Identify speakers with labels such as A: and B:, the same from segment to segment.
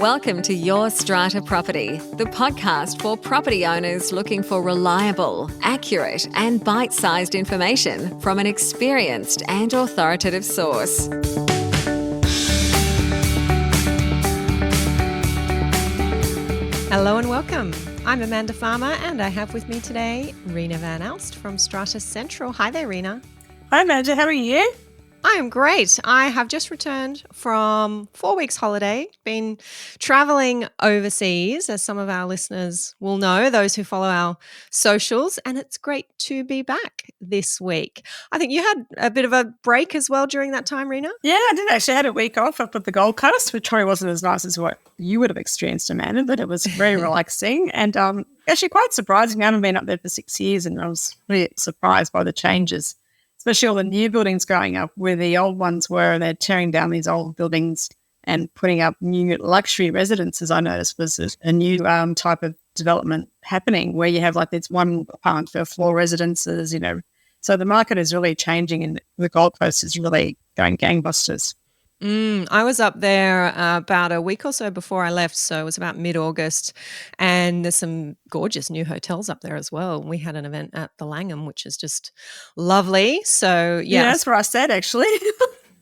A: Welcome to Your Strata Property, the podcast for property owners looking for reliable, accurate, and bite-sized information from an experienced and authoritative source.
B: Hello and welcome. I'm Amanda Farmer and I have with me today Reena Van Alst from Strata Central. Hi there, Reena.
C: Hi, Amanda. How are you?
B: I am great. I have just returned from 4 weeks holiday, been traveling overseas, as some of our listeners will know, those who follow our socials, and it's great to be back this week. I think you had a bit of a break as well during that time, Reena?
C: Yeah, I did actually. I had a week off up at the Gold Coast, which probably wasn't as nice as what you would have experienced, Amanda, but it was very relaxing and actually quite surprising. I haven't been up there for 6 years and I was really surprised by the changes, especially all the new buildings going up where the old ones were. They're tearing down these old buildings and putting up new luxury residences. I noticed was a new type of development happening where you have like this one apartment for floor residences, So the market is really changing and the Gold Coast is really going gangbusters.
B: I was up there about a week or so before I left, so it was about mid-August, and there's some gorgeous new hotels up there as well. We had an event at the Langham, which is just lovely. So, yeah.
C: That's where I stayed, actually.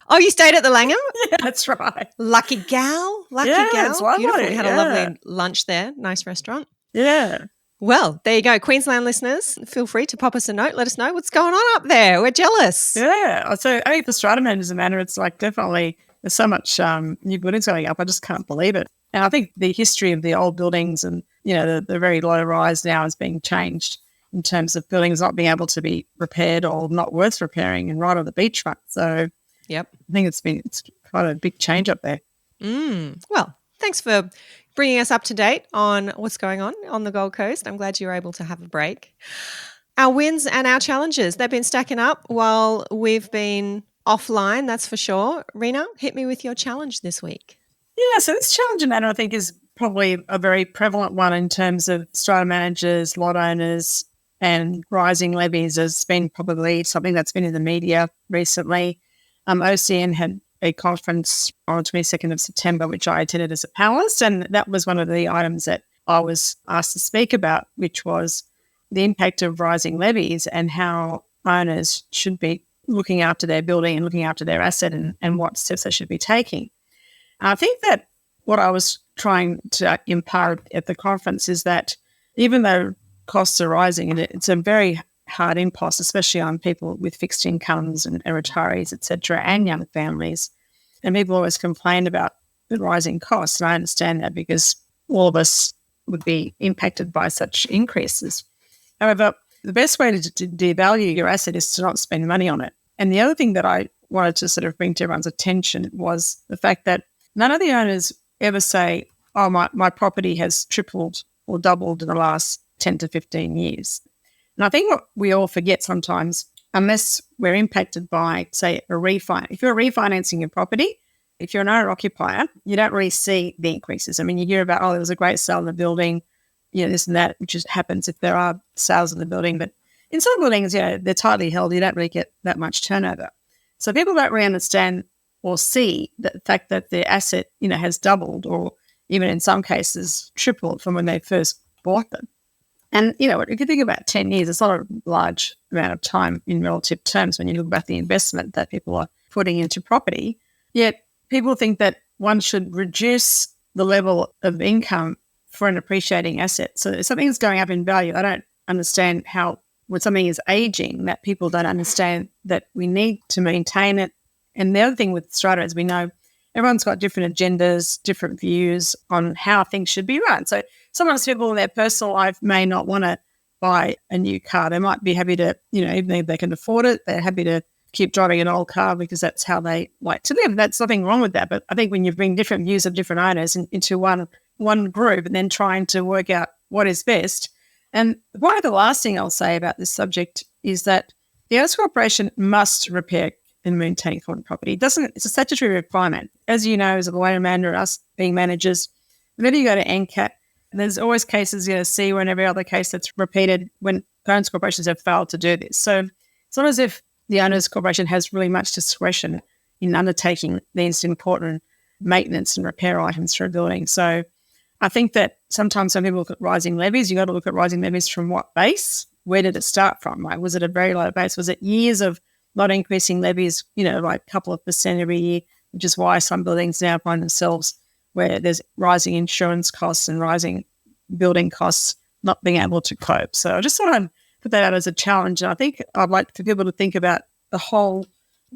B: Oh, you stayed at the Langham?
C: Yeah, that's right.
B: Lucky gal.
C: It's lovely.
B: Beautiful. We had a lovely lunch there. Nice restaurant.
C: Yeah.
B: Well, there you go. Queensland listeners, feel free to pop us a note. Let us know what's going on up there. We're jealous.
C: Yeah. So I think for strata managers, Amanda, it's like definitely there's so much new buildings going up. I just can't believe it. And I think the history of the old buildings and, the very low rise now is being changed in terms of buildings not being able to be repaired or not worth repairing and right on the beachfront. So
B: yep.
C: I think it's quite a big change up there.
B: Well, thanks for bringing us up to date on what's going on the Gold Coast. I'm glad you were able to have a break. Our wins and our challenges, they've been stacking up while we've been offline, that's for sure. Reena, hit me with your challenge this week.
C: Yeah, so this challenge, Amanda, I think is probably a very prevalent one in terms of strata managers, lot owners, and rising levies. Has been probably something that's been in the media recently. OCN had a conference on the 22nd of September, which I attended as a panelist, and that was one of the items that I was asked to speak about, which was the impact of rising levies and how owners should be looking after their building and looking after their asset and what steps they should be taking. I think that what I was trying to impart at the conference is that even though costs are rising, and it's a very hard impost, especially on people with fixed incomes and retirees, etc., and young families, and people always complain about the rising costs, and I understand that because all of us would be impacted by such increases. However, the best way to devalue your asset is to not spend money on it. And the other thing that I wanted to sort of bring to everyone's attention was the fact that none of the owners ever say, oh, my property has tripled or doubled in the last 10 to 15 years. And I think what we all forget sometimes, unless we're impacted by, say, a refinance. If you're refinancing your property, if you're an owner-occupier, you don't really see the increases. I mean, you hear about, there was a great sale in the building, this and that, which just happens if there are sales in the building. But in some buildings, they're tightly held. You don't really get that much turnover. So people don't really understand or see the fact that the asset, has doubled or even in some cases tripled from when they first bought them. And, if you think about 10 years, it's not a large amount of time in relative terms when you look at the investment that people are putting into property. Yet people think that one should reduce the level of income for an appreciating asset. So if something is going up in value, I don't understand how when something is aging that people don't understand that we need to maintain it. And the other thing with strata is we know everyone's got different agendas, different views on how things should be run. So sometimes people in their personal life may not want to buy a new car. They might be happy to, even if they can afford it, they're happy to keep driving an old car because that's how they like to live. That's nothing wrong with that. But I think when you bring different views of different owners into one group and then trying to work out what is best. And one of the last thing I'll say about this subject is that the owners corporation must repair and maintain common property. It's a statutory requirement. As you know, as a lawyer, Amanda, us being managers, whenever you go to NCAT, there's always cases you're going to see, or in every other case that's repeated, when owners corporations have failed to do this. So it's not as if the owners corporation has really much discretion in undertaking these important maintenance and repair items for a building. So I think that sometimes when people look at rising levies, you got to look at rising levies from what base? Where did it start from? Like, was it a very low base? Was it years of not increasing levies, like a couple of percent every year, which is why some buildings now find themselves where there's rising insurance costs and rising building costs not being able to cope. So I just want to put that out as a challenge. And I think I'd like for people to think about the whole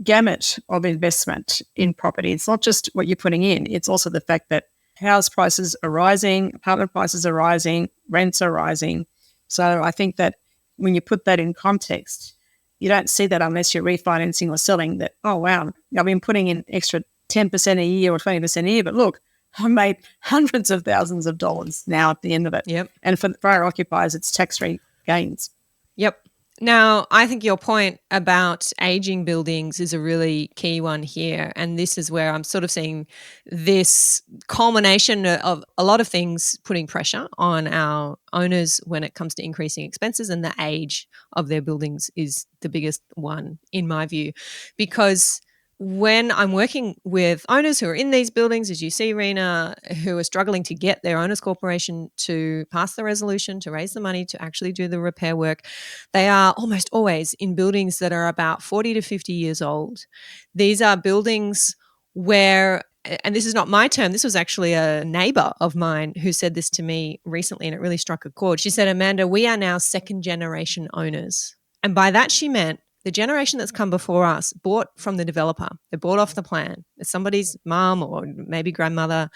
C: gamut of investment in property. It's not just what you're putting in. It's also the fact that house prices are rising, apartment prices are rising, rents are rising. So I think that when you put that in context, you don't see that unless you're refinancing or selling that, oh, wow, I've been putting in extra 10% a year or 20% a year, but look, I've made hundreds of thousands of dollars now at the end of it.
B: Yep.
C: And for our occupiers, it's tax-free gains.
B: Yep. Now, I think your point about aging buildings is a really key one here. And this is where I'm sort of seeing this culmination of a lot of things putting pressure on our owners when it comes to increasing expenses, and the age of their buildings is the biggest one, in my view, because when I'm working with owners who are in these buildings, as you see, Reena, who are struggling to get their owners corporation to pass the resolution, to raise the money, to actually do the repair work, they are almost always in buildings that are about 40 to 50 years old. These are buildings where, and this is not my term, this was actually a neighbor of mine who said this to me recently, and it really struck a chord. She said, Amanda, we are now second generation owners. And by that she meant the generation that's come before us bought from the developer. They bought off the plan. It's somebody's mum or maybe grandmother.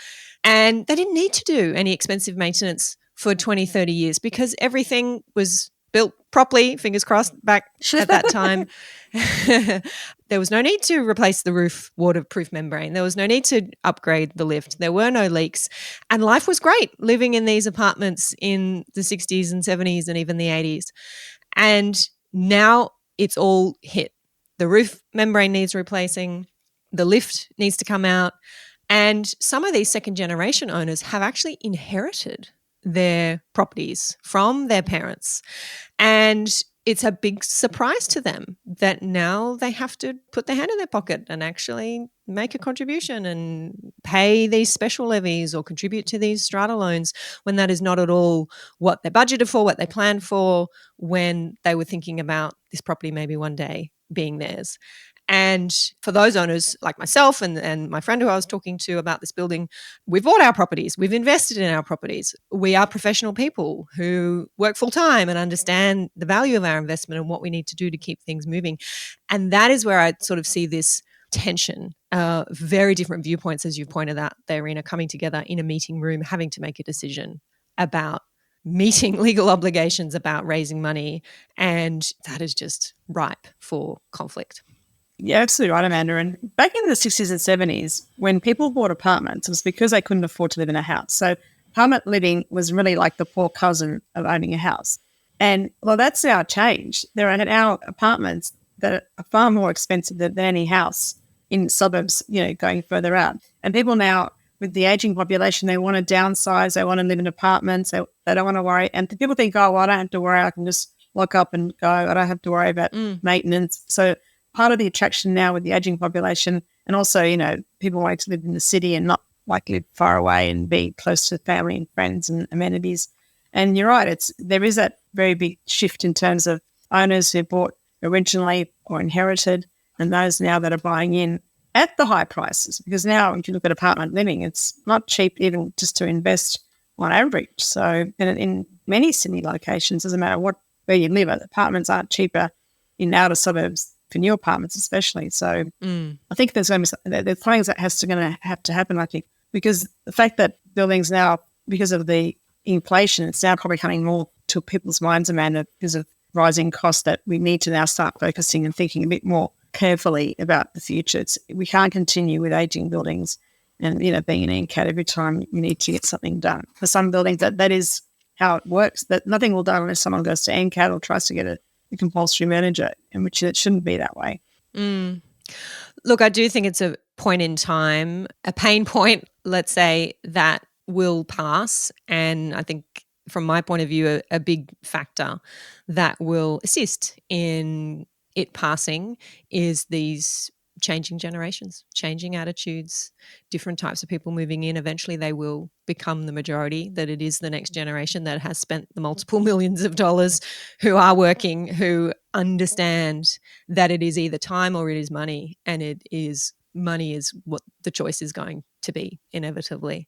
B: And they didn't need to do any expensive maintenance for 20, 30 years because everything was built properly, fingers crossed, back at that time. There was no need to replace the roof waterproof membrane. There was no need to upgrade the lift. There were no leaks. And life was great living in these apartments in the 60s and 70s and even the 80s. And now it's all hit. The roof membrane needs replacing. The lift needs to come out. And some of these second generation owners have actually inherited their properties from their parents. And it's a big surprise to them that now they have to put their hand in their pocket and actually make a contribution and pay these special levies or contribute to these strata loans when that is not at all what they budgeted for, what they planned for when they were thinking about this property maybe one day being theirs. And for those owners like myself and my friend who I was talking to about this building, we've bought our properties. We've invested in our properties. We are professional people who work full time and understand the value of our investment and what we need to do to keep things moving. And that is where I sort of see this tension, very different viewpoints, as you pointed out there, Reena, coming together in a meeting room, having to make a decision about meeting legal obligations, about raising money. And that is just ripe for conflict.
C: Yeah, absolutely right, Amanda. And back in the 60s and 70s, when people bought apartments, it was because they couldn't afford to live in a house. So apartment living was really like the poor cousin of owning a house. And well, that's now changed. There are now apartments that are far more expensive than any house in suburbs, going further out. And people now, with the aging population, they want to downsize. They want to live in apartments. They don't want to worry. And people think, oh, well, I don't have to worry. I can just lock up and go. I don't have to worry about maintenance. So part of the attraction now with the aging population, and also, people want to live in the city and not live far away and be close to family and friends and amenities. And you're right, there is that very big shift in terms of owners who bought originally or inherited, and those now that are buying in at the high prices. Because now, if you look at apartment living, it's not cheap even just to invest on average. So, in many city locations, doesn't matter where you live, apartments aren't cheaper in outer suburbs for new apartments especially. So I think there's things that going to have to happen, I think, because the fact that buildings now, because of the inflation, it's now probably coming more to people's minds, Amanda, because of rising costs, that we need to now start focusing and thinking a bit more carefully about the future. We can't continue with aging buildings and, being an NCAT every time you need to get something done. For some buildings, that is how it works, that nothing will done unless someone goes to NCAT or tries to get a compulsory manager, in which it shouldn't be that way.
B: Look, I do think it's a point in time, a pain point, let's say, that will pass. And I think from my point of view, a big factor that will assist in it passing is these changing generations, changing attitudes, different types of people moving in. Eventually they will become the majority, that it is the next generation that has spent the multiple millions of dollars, who are working, who understand that it is either time or it is money, and it is money is what the choice is going to be inevitably.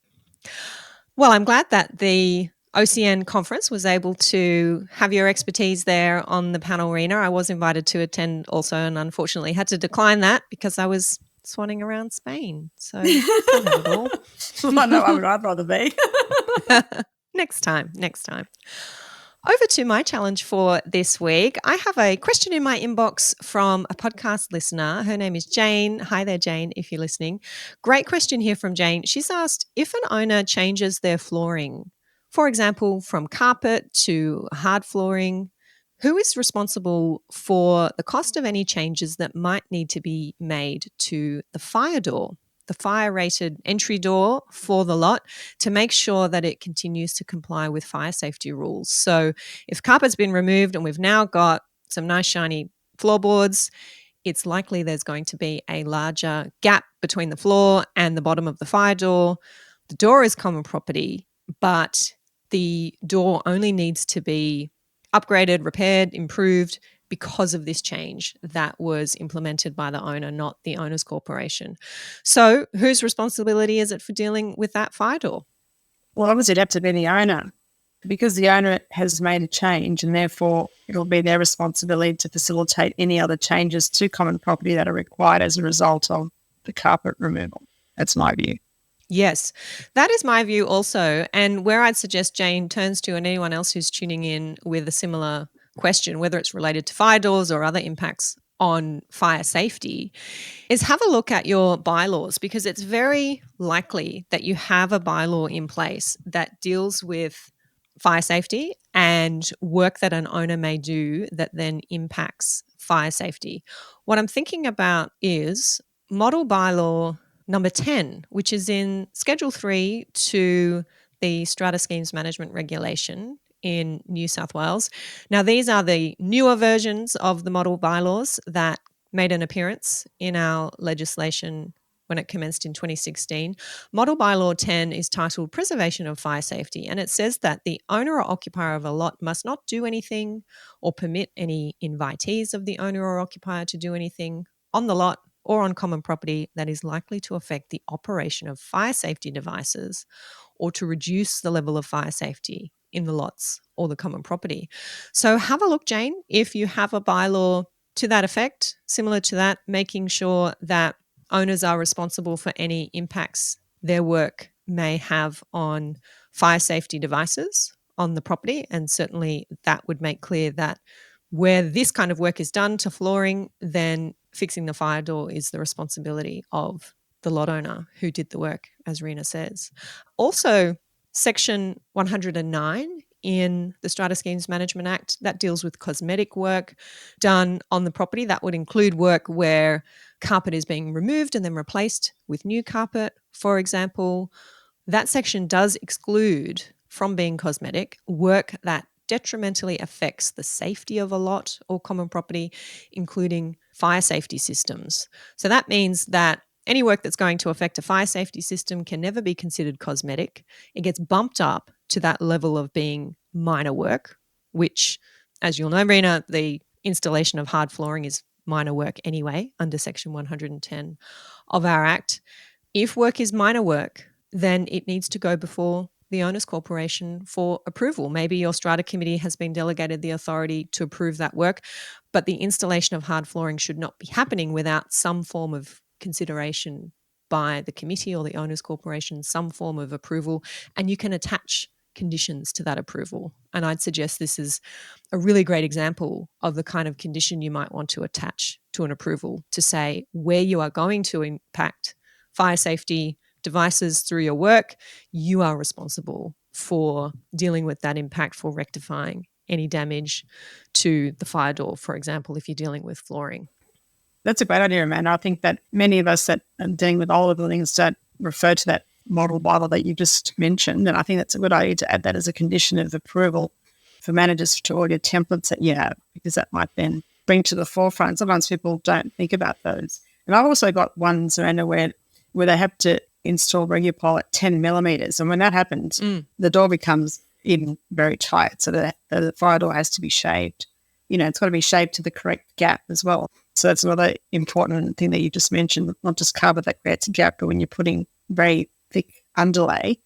B: Well, I'm glad that the OCN conference was able to have your expertise there on the panel, Reena. I was invited to attend also, and unfortunately had to decline that because I was swanning around Spain. So can't have it all.
C: I know, I'd rather be.
B: Next time. Over to my challenge for this week. I have a question in my inbox from a podcast listener. Her name is Jane. Hi there, Jane, if you're listening. Great question here from Jane. She's asked, if an owner changes their flooring, for example, from carpet to hard flooring, who is responsible for the cost of any changes that might need to be made to the fire door, the fire-rated entry door for the lot, to make sure that it continues to comply with fire safety rules? So if carpet's been removed and we've now got some nice shiny floorboards, it's likely there's going to be a larger gap between the floor and the bottom of the fire door. The door is common property, but the door only needs to be upgraded, repaired, improved because of this change that was implemented by the owner, not the owner's corporation. So whose responsibility is it for dealing with that fire door?
C: Well, obviously it'd have to be the owner, because the owner has made a change, and therefore it'll be their responsibility to facilitate any other changes to common property that are required as a result of the carpet removal. That's my view.
B: Yes, that is my view also. And where I'd suggest Jane turns to, and anyone else who's tuning in with a similar question, whether it's related to fire doors or other impacts on fire safety, is have a look at your bylaws, because it's very likely that you have a bylaw in place that deals with fire safety and work that an owner may do that then impacts fire safety. What I'm thinking about is model bylaw number 10, which is in Schedule 3 to the Strata Schemes Management Regulation in New South Wales. Now, these are the newer versions of the model bylaws that made an appearance in our legislation when it commenced in 2016. Model Bylaw 10 is titled Preservation of Fire Safety, and it says that the owner or occupier of a lot must not do anything or permit any invitees of the owner or occupier to do anything on the lot or on common property that is likely to affect the operation of fire safety devices or to reduce the level of fire safety in the lots or the common property. So have a look, Jane, if you have a bylaw to that effect, similar to that, making sure that owners are responsible for any impacts their work may have on fire safety devices on the property. And certainly that would make clear that where this kind of work is done to flooring, then fixing the fire door is the responsibility of the lot owner who did the work, as Reena says. Also, Section 109 in the Strata Schemes Management Act, that deals with cosmetic work done on the property. That would include work where carpet is being removed and then replaced with new carpet, for example. That section does exclude from being cosmetic work that detrimentally affects the safety of a lot or common property, including fire safety systems. So that means that any work that's going to affect a fire safety system can never be considered cosmetic. It gets bumped up to that level of being minor work, which, as you'll know, Reena, the installation of hard flooring is minor work anyway under Section 110 of our Act. If work is minor work, then it needs to go before the owner's corporation for approval. Maybe your strata committee has been delegated the authority to approve that work, but the installation of hard flooring should not be happening without some form of consideration by the committee or the owner's corporation, some form of approval, and you can attach conditions to that approval. And I'd suggest this is a really great example of the kind of condition you might want to attach to an approval, to say where you are going to impact fire safety devices through your work, you are responsible for dealing with that impact, for rectifying any damage to the fire door, for example, if you're dealing with flooring.
C: That's a great idea, Amanda. I think that many of us that are dealing with older buildings don't refer to that model bylaw that you just mentioned, and I think that's a good idea to add that as a condition of approval for managers to all your templates that you have, because that might then bring to the forefront. Sometimes people don't think about those. And I've also got ones, Miranda, where they have to install regular pole at 10 millimeters. And when that happens, the door becomes even very tight. So the fire door has to be shaped. It's got to be shaped to the correct gap as well. So that's another important thing that you just mentioned, not just cover that creates a gap, but when you're putting very thick underlay,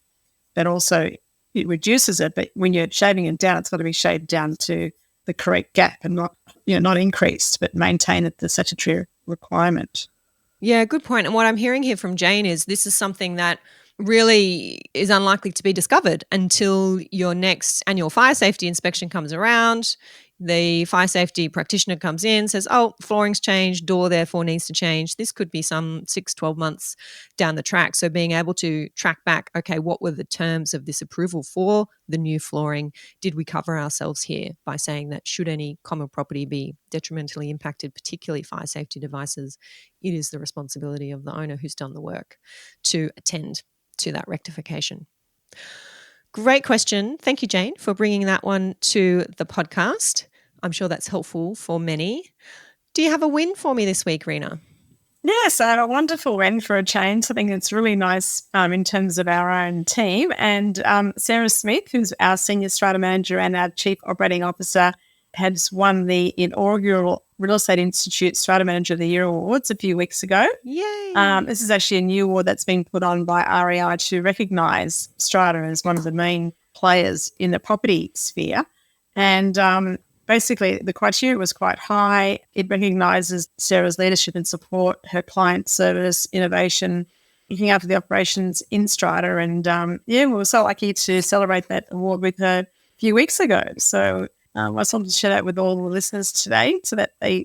C: that also it reduces it. But when you're shaving it down, it's got to be shaved down to the correct gap and not increased, but maintain at the statutory requirement.
B: Yeah, good point. And what I'm hearing here from Jane is this is something that really is unlikely to be discovered until your next annual fire safety inspection comes around. The fire safety practitioner comes in, says, oh, flooring's changed, door therefore needs to change. This could be some 6-12 months down the track. So being able to track back, okay, what were the terms of this approval for the new flooring? Did we cover ourselves here by saying that should any common property be detrimentally impacted, particularly fire safety devices, it is the responsibility of the owner who's done the work to attend to that rectification. Great question. Thank you, Jane, for bringing that one to the podcast. I'm sure that's helpful for many. Do you have a win for me this week, Reena?
C: Yes, I have a wonderful win for a change. I think it's really nice in terms of our own team. And Sarah Smith, who's our Senior Strata Manager and our Chief Operating Officer, has won the inaugural Real Estate Institute Strata Manager of the Year Awards a few weeks ago.
B: Yay!
C: This is actually a new award that's been put on by REI to recognise Strata as one of the main players in the property sphere. And basically, the criteria was quite high. It recognises Sarah's leadership and support, her client service, innovation, looking after the operations in Strata. And we were so lucky to celebrate that award with her a few weeks ago. So I just wanted to share that with all the listeners today so that they,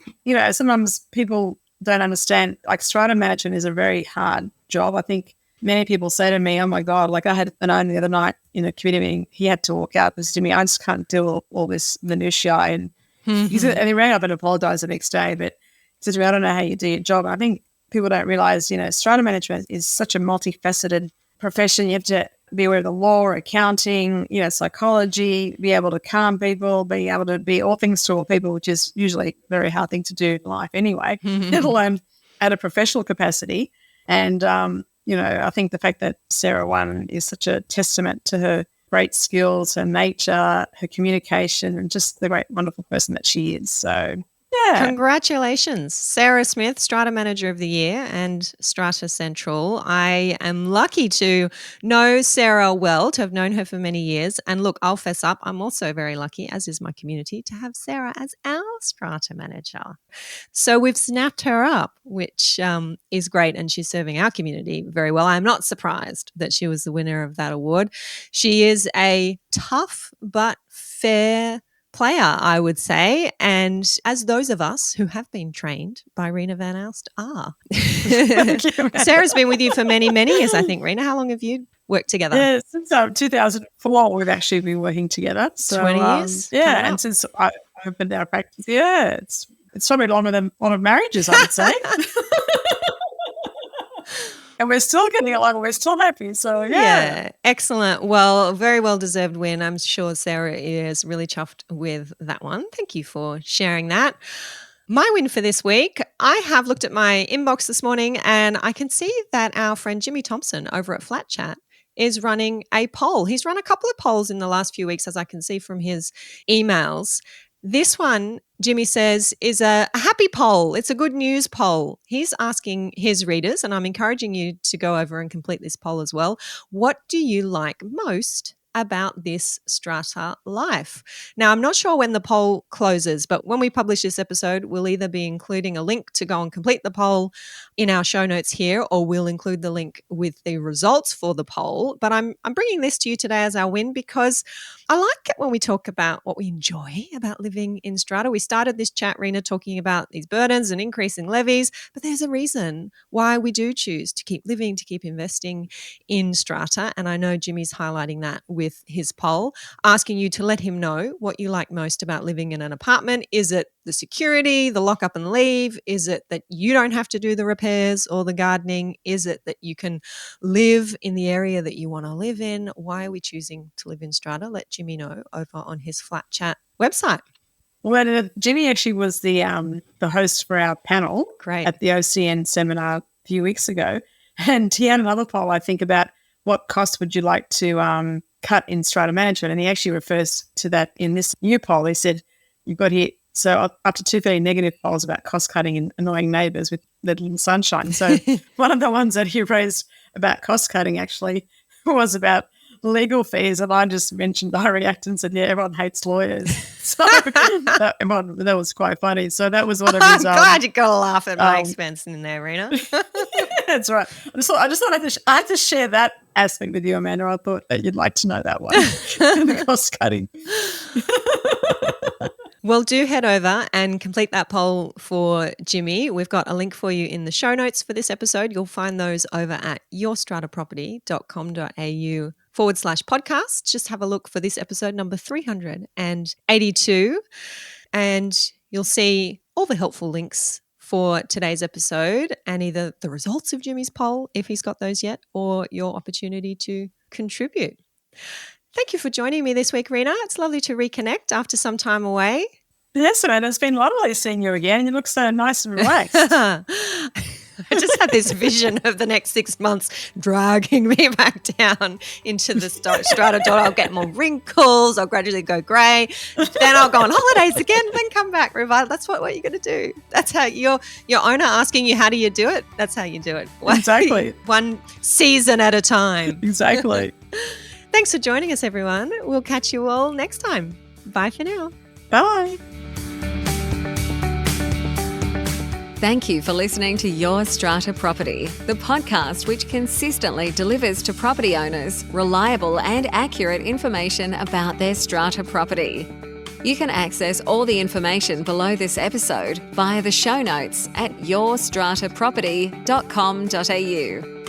C: sometimes people don't understand, like Strata management is a very hard job. I think many people say to me, oh my God, like I had an owner the other night in a committee meeting, he had to walk out and said to me, I just can't deal all this minutiae. And he said, and he rang up and apologised the next day, but he said to me, I don't know how you do your job. I think people don't realise, Strata management is such a multifaceted profession. You have to be aware of the law, accounting, psychology, be able to calm people, be able to be all things to all people, which is usually a very hard thing to do in life anyway, let alone at a professional capacity. And, I think the fact that Sarah won is such a testament to her great skills, her nature, her communication, and just the great, wonderful person that she is. So, yeah.
B: Congratulations, Sarah Smith, Strata Manager of the Year and Strata Central. I am lucky to know Sarah well, to have known her for many years. And look, I'll fess up, I'm also very lucky, as is my community, to have Sarah as our Strata Manager. So we've snapped her up, which is great, and she's serving our community very well. I'm not surprised that she was the winner of that award. She is a tough but fair player, I would say, and as those of us who have been trained by Reena van Aalst are. Sarah's been with you for many, many years, I think. Reena, how long have you worked together?
C: Yeah, since 2004 we've actually been working together. So,
B: 20 years?
C: Yeah, and since I opened our practice, it's probably longer than a lot of marriages, I would say. And we're still getting along. We're still happy. So, yeah.
B: Excellent. Well, very well-deserved win. I'm sure Sarah is really chuffed with that one. Thank you for sharing that. My win for this week, I have looked at my inbox this morning and I can see that our friend Jimmy Thompson over at Flat Chat is running a poll. He's run a couple of polls in the last few weeks, as I can see from his emails. This one, Jimmy says, is a happy poll. It's a good news poll. He's asking his readers, and I'm encouraging you to go over and complete this poll as well. What do you like most about this strata life? Now, I'm not sure when the poll closes, but when we publish this episode, we'll either be including a link to go and complete the poll in our show notes here, or we'll include the link with the results for the poll. But I'm bringing this to you today as our win because I like it when we talk about what we enjoy about living in strata. We started this chat, Reena, talking about these burdens and increasing levies, but there's a reason why we do choose to keep living, to keep investing in strata. And I know Jimmy's highlighting that with his poll, asking you to let him know what you like most about living in an apartment. Is it the security, the lock up and leave? Is it that you don't have to do the repairs or the gardening? Is it that you can live in the area that you want to live in? Why are we choosing to live in strata? Let Jimmy know over on his Flat Chat website.
C: Well, Jimmy actually was the host for our panel
B: Great.
C: at the OCN seminar a few weeks ago. And he had another poll, I think, about what cost would you like to cut in strata management. And he actually refers to that in this new poll. He said, you've got here, so up to 2 very negative polls about cost cutting and annoying neighbours with little sunshine. So one of the ones that he raised about cost cutting actually was about legal fees, and I just mentioned, I reacted and said, yeah, everyone hates lawyers. So that was quite funny. So that was one of his...
B: I'm glad you got to laugh at my expense in there, Reena.
C: That's right. I just thought I had to share that aspect with you, Amanda. I thought that you'd like to know that one, the cost cutting.
B: Well, do head over and complete that poll for Jimmy. We've got a link for you in the show notes for this episode. You'll find those over at yourstrataproperty.com.au/podcast. Just have a look for this episode number 382, and you'll see all the helpful links for today's episode and either the results of Jimmy's poll, if he's got those yet, or your opportunity to contribute. Thank you for joining me this week, Reena. It's lovely to reconnect after some time away.
C: Yes, Amanda, it's been lovely seeing you again. You look so nice and relaxed.
B: I just had this vision of the next 6 months dragging me back down into the strata. I'll get more wrinkles. I'll gradually go grey. Then I'll go on holidays again, then come back revival. That's what you're going to do. That's how your owner asking you, how do you do it? That's how you do it.
C: Exactly.
B: One season at a time.
C: Exactly.
B: Thanks for joining us, everyone. We'll catch you all next time. Bye for now.
C: Bye.
A: Thank you for listening to Your Strata Property, the podcast which consistently delivers to property owners reliable and accurate information about their strata property. You can access all the information below this episode via the show notes at yourstrataproperty.com.au.